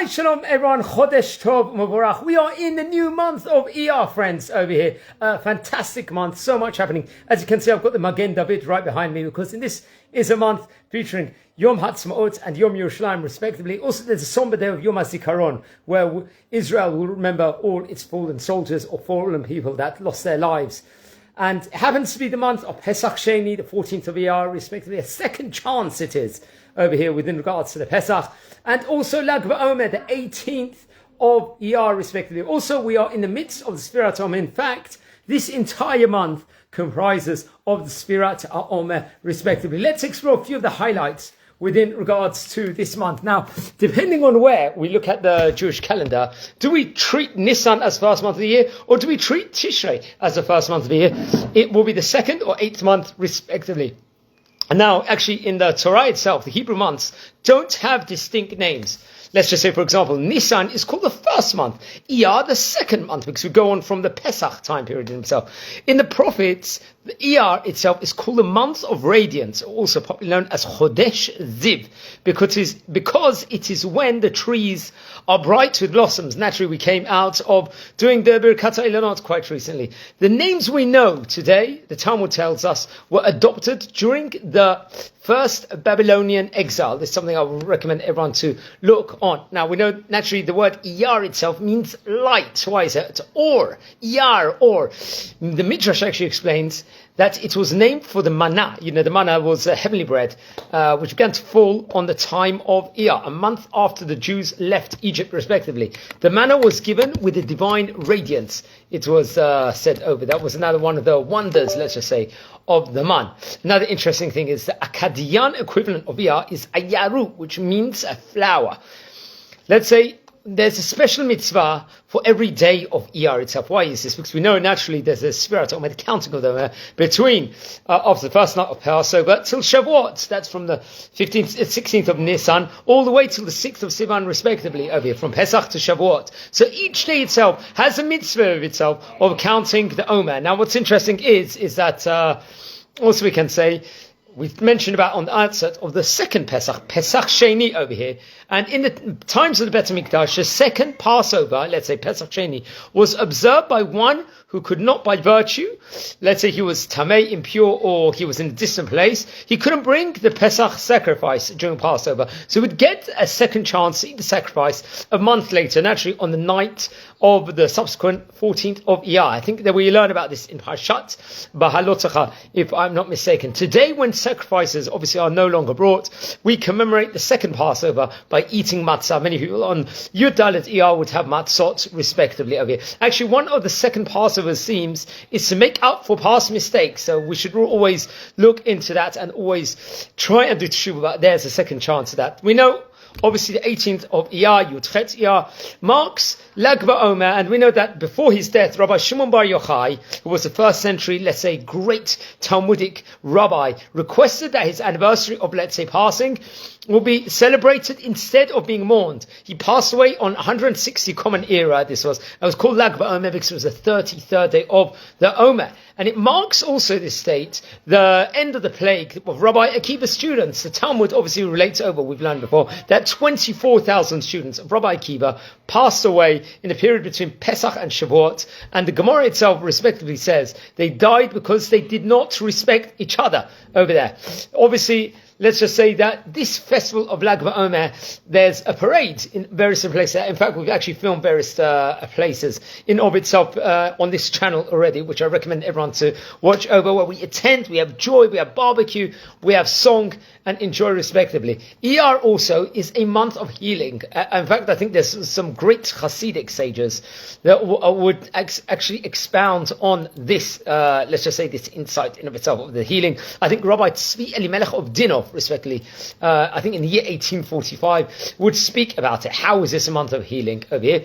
Hi, shalom everyone, Chodesh Tov, Mavorach. We are in the new month of Iyar, friends, over here. Fantastic month, so much happening. As you can see, I've got the Magen David right behind me because this is a month featuring Yom Ha'atzmaut and Yom Yerushalayim, respectively. Also, there's a somber day of Yom HaZikaron, where Israel will remember all its fallen soldiers or fallen people that lost their lives. And it happens to be the month of Pesach Sheni, the 14th of Iyar, respectively. A second chance it is over here within regards to the Pesach. And also Lag BaOmer, the 18th of Iyar, respectively. Also, we are in the midst of the Sfirat HaOmer. In fact, this entire month comprises of the Sfirat HaOmer, respectively. Let's explore a few of the highlights within regards to this month. Now, depending on where we look at the Jewish calendar, do we treat Nisan as first month of the year, or do we treat Tishrei as the first month of the year? It will be the second or eighth month, respectively. And now, actually, in the Torah itself, the Hebrew months don't have distinct names. Let's just say, for example, Nisan is called the first month, Iyar the second month, because we go on from the Pesach time period in itself. In the prophets, the Iyar itself is called the month of radiance, also popularly known as Chodesh Ziv, because it is when the trees are bright with blossoms. Naturally, we came out of doing the Birkat HaIlanot quite recently. The names we know today, the Talmud tells us, were adopted during the first Babylonian exile. This is something I would recommend everyone to look on. Now, we know, naturally, the word Iyar itself means light. Why is it? It's or. Iyar, or. The Midrash actually explains that it was named for the manna. You know, the manna was heavenly bread, which began to fall on the time of Iyar, a month after the Jews left Egypt, respectively. The manna was given with a divine radiance. It was said over. That was another one of the wonders, let's just say, of the man. Another interesting thing is the Akkadian equivalent of Iyar is Ayaru, which means a flower. Let's say there's a special mitzvah for every day of Iyar itself. Why is this? Because we know naturally there's a spirit of the counting of them between after the first night of Passover till Shavuot. That's from the 15th, 16th of Nisan all the way till the 6th of Sivan, respectively, over here, from Pesach to Shavuot. So each day itself has a mitzvah of itself of counting the Omer. Now, what's interesting is that also we can say, we've mentioned about on the outset of the second Pesach, Pesach Sheni over here. And in the times of the Bet HaMikdash, the second Passover, let's say Pesach Sheni, was observed by one who could not by virtue, let's say he was tamei, impure, or he was in a distant place, he couldn't bring the Pesach sacrifice during Passover. So he would get a second chance to eat the sacrifice a month later, naturally on the night of the subsequent 14th of Iyar. I think that we learn about this in Parshat Behalotecha, if I'm not mistaken. Today, when sacrifices obviously are no longer brought, we commemorate the second Passover by eating matzah. Many people on Yud Dalet Iyar would have matzot, respectively, over here. Actually, one of the second Passover themes is to make up for past mistakes. So we should always look into that and always try and do teshuva. But there's a second chance of that. We know, obviously, the 18th of Iyar, Yud Chet Iyar, marks Lag BaOmer, and we know that before his death, Rabbi Shimon Bar Yochai, who was the first century, let's say, great Talmudic rabbi, requested that his anniversary of, let's say, passing will be celebrated instead of being mourned. He passed away on 160 Common Era. It was called Lag BaOmer because it was the 33rd day of the Omer. And it marks also this date, the end of the plague of Rabbi Akiva's students. The Talmud obviously relates over, we've learned before, that 24,000 students of Rabbi Akiva passed away in the period between Pesach and Shavuot. And the Gemara itself respectively says they died because they did not respect each other over there. Obviously, let's just say that this festival of Lag BaOmer, there's a parade in various places. In fact, we've actually filmed various places in of itself on this channel already, which I recommend everyone to watch over, where we attend, we have joy, we have barbecue, we have song, and enjoy respectively. Iyar also is a month of healing. In fact, I think there's some great Hasidic sages that would actually expound on this, let's just say this insight in of itself of the healing. I think Rabbi Tzvi Elimelech of Dinov, respectively, I think in the year 1845, would speak about it. How is this a month of healing over here?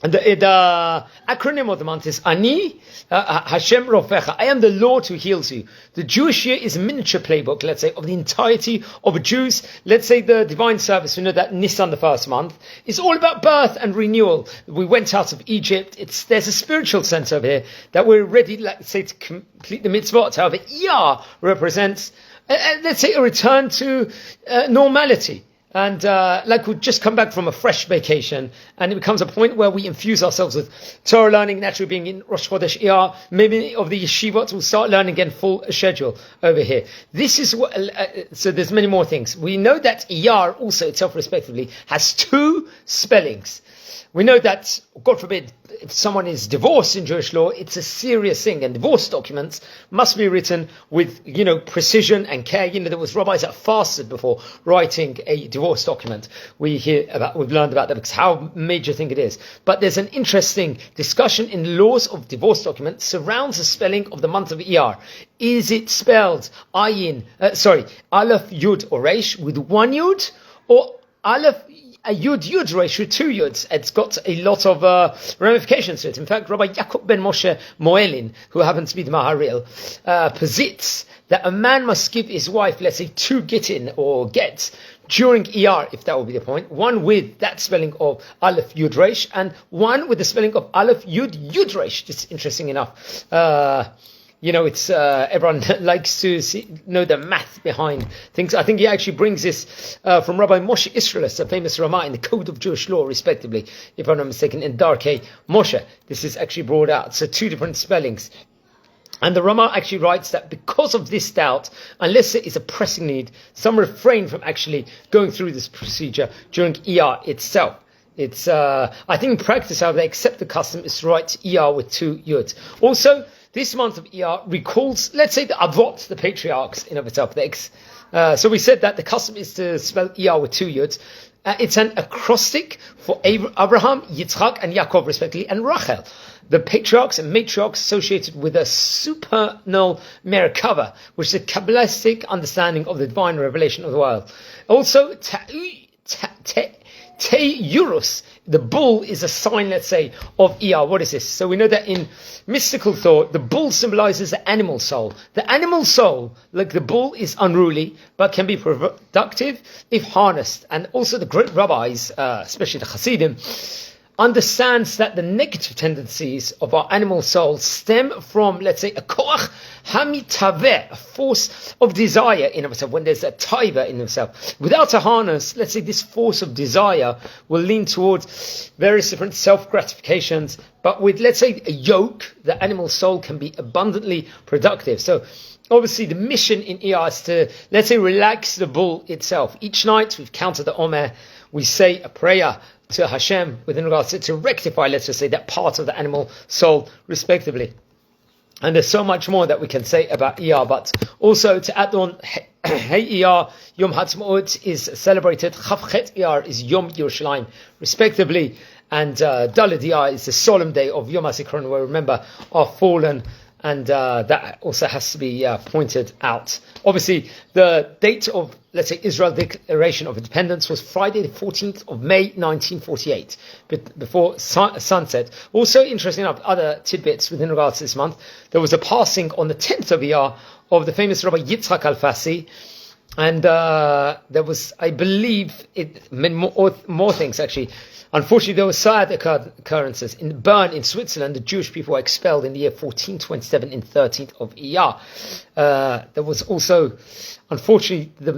And the acronym of the month is Ani Hashem Rofecha. I am the Lord who heals you. The Jewish year is a miniature playbook, let's say, of the entirety of Jews. Let's say the divine service. We know that Nisan, the first month, is all about birth and renewal. We went out of Egypt. There's a spiritual sense over here that we're ready, let's say, to complete the mitzvot. However, Iyar represents, let's say, a return to normality. And like we've just come back from a fresh vacation, and it becomes a point where we infuse ourselves with Torah learning, naturally being in Rosh Chodesh Iyar. Many of the yeshivot will start learning again full schedule over here. This is what, so there's many more things. We know that Iyar also itself respectively has two spellings. We know that, God forbid, if someone is divorced in Jewish law, it's a serious thing, and divorce documents must be written with, precision and care. There was rabbis that fasted before writing a divorce document. We've learned about that because how major thing it is. But there's an interesting discussion in laws of divorce documents surrounds the spelling of the month of Iyar. Is it spelled Aleph, Yud, or Resh with one Yud, or Aleph, a Yud Resh with two Yuds? It's got a lot of ramifications to it. In fact, Rabbi Yaakov ben Moshe Moelin, who happens to be the Maharil, posits that a man must give his wife, let's say, two gittin or gets during Iyar, if that will be the point. One with that spelling of Aleph Yud Resh, and one with the spelling of Aleph Yud Resh. Just interesting enough. It's everyone likes to know the math behind things. I think he actually brings this from Rabbi Moshe Israelis, a famous Ramah in the Code of Jewish Law, respectively, if I'm not mistaken, in Darkei Moshe. This is actually brought out. So two different spellings. And the Ramah actually writes that because of this doubt, unless it is a pressing need, some refrain from actually going through this procedure during Iyar itself. It's, I think in practice, however, they accept the custom is to write Iyar with two Yuds. Also, this month of Iyar recalls, let's say, the Avot, the patriarchs in of itself. So we said that the custom is to spell Iyar with two Yuds. It's an acrostic for Abraham, Yitzchak, and Yaakov, respectively, and Rachel, the patriarchs and matriarchs associated with a supernal Merkava, which is a Kabbalistic understanding of the divine revelation of the world. Also, Teurus, the bull, is a sign, let's say, of Iyar. What is this? So we know that in mystical thought, the bull symbolizes the animal soul. The animal soul, like the bull, is unruly, but can be productive if harnessed. And also the great rabbis, especially the Hasidim, understands that the negative tendencies of our animal soul stem from, let's say, a koach hamitaveh, a force of desire in itself. When there's a taiva in himself, without a harness, let's say this force of desire will lean towards various different self-gratifications. But with, let's say, a yoke, the animal soul can be abundantly productive. So obviously the mission in Iyar is to, let's say, relax the bull itself. Each night we've counted the Omer, we say a prayer to Hashem within regards to rectify, let's just say, that part of the animal soul, respectively. And there's so much more that we can say about Iyar, but also to add on, Hey Iyar, Yom Ha'atzmaut is celebrated, Chavchet Iyar is Yom Yerushalayim, respectively, and Daled Iyar is the solemn day of Yom HaZikaron, where we remember our fallen, and that also has to be pointed out. Obviously, the date of, let's say, Israel's declaration of independence was Friday the 14th of May 1948, before sunset. Also, interesting enough, other tidbits within regards to this month, there was a passing on the 10th of Iyar of the famous Rabbi Yitzchak Al-Fassi, and there was, I believe, more things actually. Unfortunately, there were sad occurrences. In Bern, in Switzerland, the Jewish people were expelled in the year 1427 in 13th of Iyar. There was also, unfortunately, the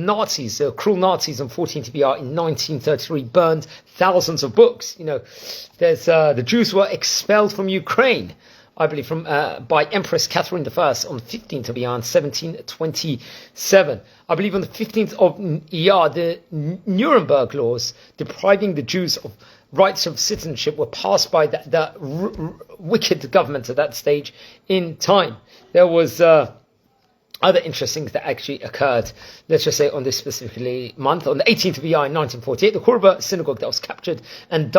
cruel Nazis on 14th of Iyar in 1933 burned thousands of books. The Jews were expelled from Ukraine, I believe, by Empress Catherine I on 15th of Iyar in 1727. I believe on the 15th of Iyar, the Nuremberg laws depriving the Jews of rights of citizenship were passed by the wicked government at that stage in time. There was other interesting things that actually occurred, let's just say, on this specifically month. On the 18th of Iyar in 1948, the Hurba synagogue that was captured and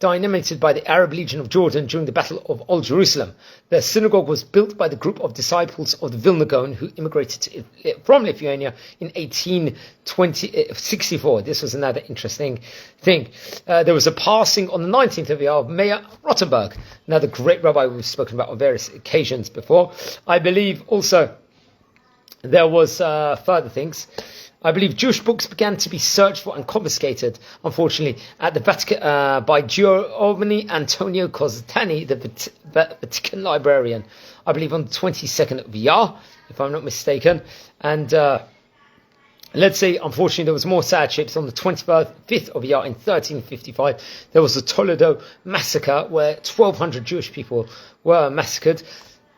dynamited by the Arab Legion of Jordan during the Battle of Old Jerusalem. The synagogue was built by the group of disciples of the Vilna Gaon who immigrated from Lithuania in 1864. This was another interesting thing. There was a passing on the 19th of Iyar of Meir Rothenberg, another great rabbi we've spoken about on various occasions before. I believe also there was further things. I believe Jewish books began to be searched for and confiscated, unfortunately, at the Vatican by Giovanni Antonio Cositani, the Vatican librarian, I believe on the 22nd of Iyar, if I'm not mistaken. And Let's say, unfortunately, there was more sad ships. On the 25th of Iyar in 1355, there was the Toledo massacre where 1,200 Jewish people were massacred.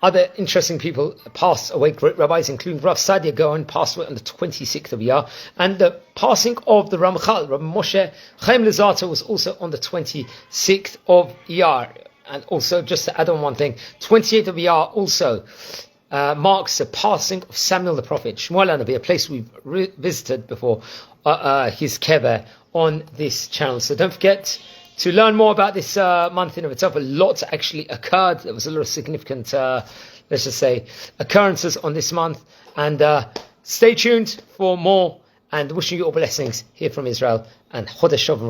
Other interesting people passed away, great rabbis, including Rav Sadia Gaon, passed away on the 26th of Iyar. And the passing of the Ramchal, Rabbi Moshe Chaim Luzzatto, was also on the 26th of Iyar. And also, just to add on one thing, 28th of Iyar also marks the passing of Samuel the prophet, Shmuel Nabi, a place we've visited before, his kever on this channel. So don't forget to learn more about this month in of itself. A lot actually occurred. There was a lot of significant, let's just say, occurrences on this month. And stay tuned for more, and wishing you all blessings here from Israel, and Chodesh Tov.